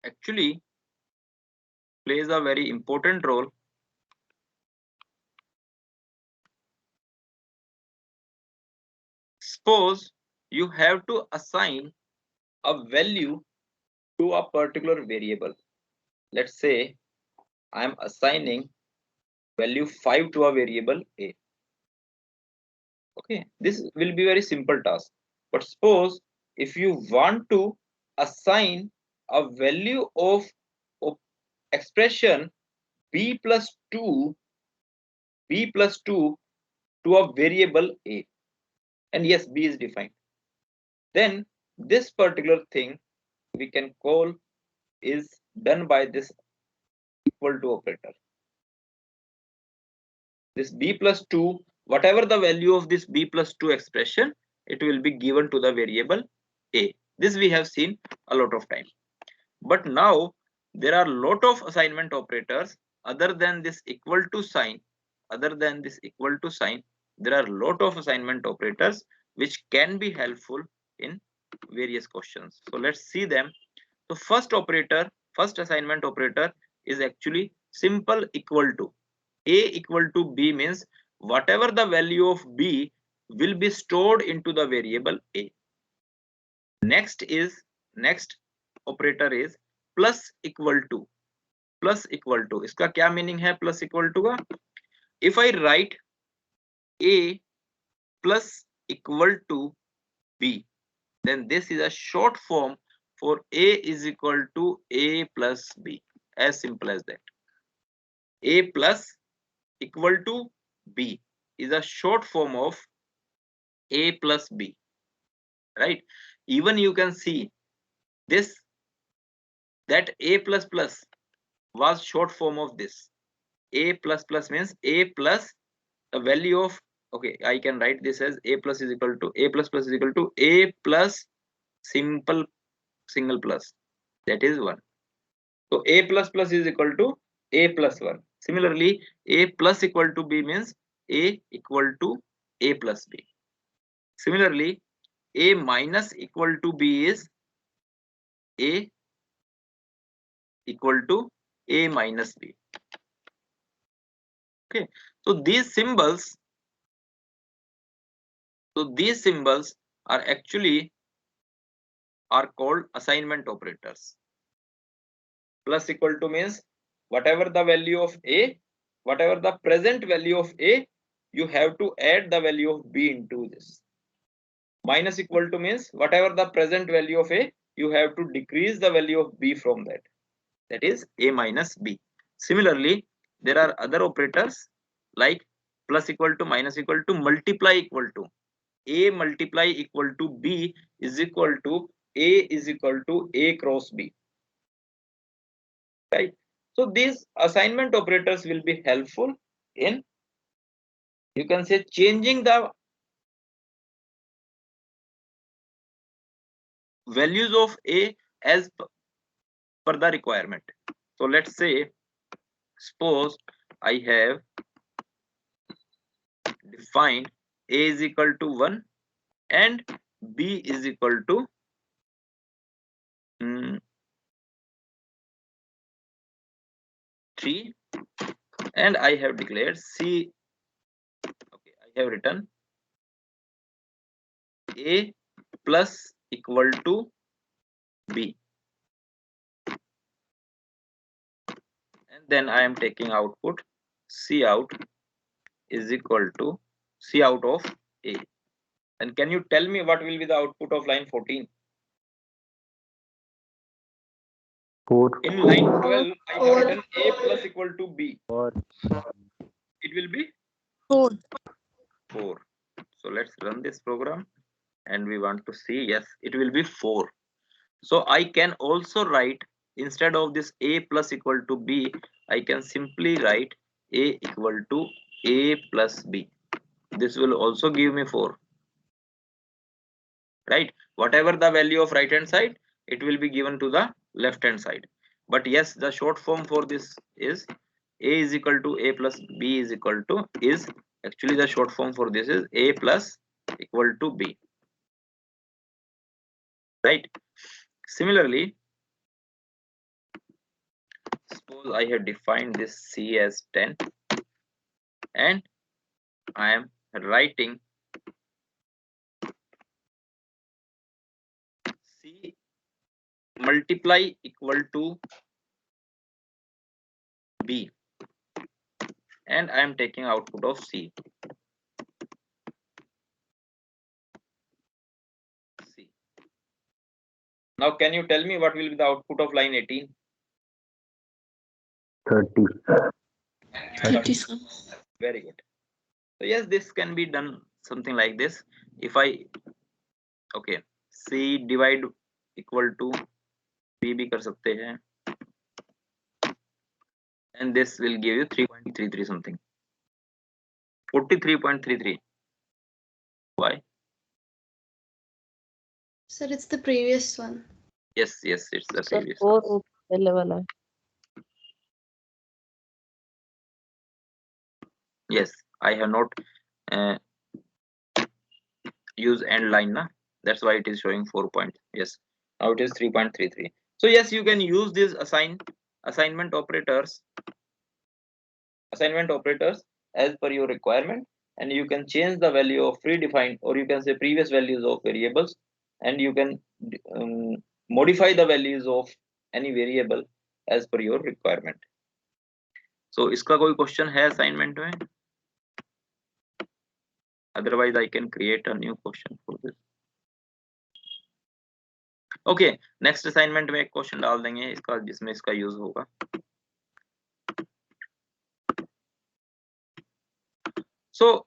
actually plays a very important role. Suppose you have to assign a value to a particular variable. Let's say I am assigning value 5 to a variable a. Okay, this will be very simple task. But suppose if you want to assign a value of expression b plus 2 to a variable a, and yes, b is defined, then this particular thing we can call is done by this equal to operator. This b plus 2, whatever the value of this b plus 2 expression, it will be given to the variable a. This we have seen a lot of time. But now there are lot of assignment operators other than this equal to sign. There are lot of assignment operators which can be helpful in various questions. So let's see them. So first assignment operator is actually simple equal to. A equal to b means whatever the value of b will be stored into the variable a. Next operator is plus equal to. इसका क्या meaning है plus equal to का? If I write a plus equal to b, then this is a short form for a is equal to a plus b. As simple as that. A plus equal to b is a short form of a plus b, right? Even you can see this, that a plus plus was short form of this. A plus plus means a plus the value of, okay, I can write this as a plus is equal to a plus plus is equal to a plus simple single plus, that is 1. So a plus plus is equal to a plus 1. Similarly, a plus equal to b means a equal to a plus b. Similarly, a minus equal to b is a equal to a minus b. Okay, so these symbols are actually called assignment operators. Plus equal to means whatever the value of a, whatever the present value of a, you have to add the value of b into this. Minus equal to means whatever the present value of a, you have to decrease the value of b from that. That is a minus b. Similarly, there are other operators like plus equal to, minus equal to, multiply equal to. A multiply equal to b is equal to a is equal to a cross b. Right? So these assignment operators will be helpful in, you can say, changing the values of a as per the requirement. So let's say, suppose I have defined a is equal to 1 and b is equal to 3, and I have declared c. Okay, I have written a plus equal to b, and then I am taking output c out is equal to c out of a. And can you tell me what will be the output of line 14? 4. In line 12, I have written a plus equal to b. 4. It will be 4. 4. So let's run this program and we want to see, yes, it will be 4. So I can also write, instead of this a plus equal to b, I can simply write a equal to a plus b. This will also give me 4. Right? Whatever the value of right hand side, it will be given to the left hand side. But yes, the short form for this is a is equal to a plus b is equal to, is actually the short form for this is a plus equal to b. Right? Similarly, suppose I have defined this C as 10 and I am writing C multiply equal to B and I am taking output of C. Now can you tell me what will be the output of line 18? 30. 30, sir. Very good. So yes, this can be done something like this. If I C divide equal to B भी कर सकते हैं and this will give you 3.33 something. 43.33. Why? Sir, it's the previous one. Yes, it's the sir previous 4 one. पहले वाला है. Yes, I have not used end line na. That's why it is showing 4 points. Yes, now it is 3.33. So yes, you can use these assignment operators as per your requirement, and you can change the value of predefined, or you can say previous values of variables, and you can modify the values of any variable as per your requirement. So इसका कोई question है assignment में? Otherwise I can create a new question for this. Okay, next assignment में एक question डाल देंगे इसका जिसमें इसका use होगा. So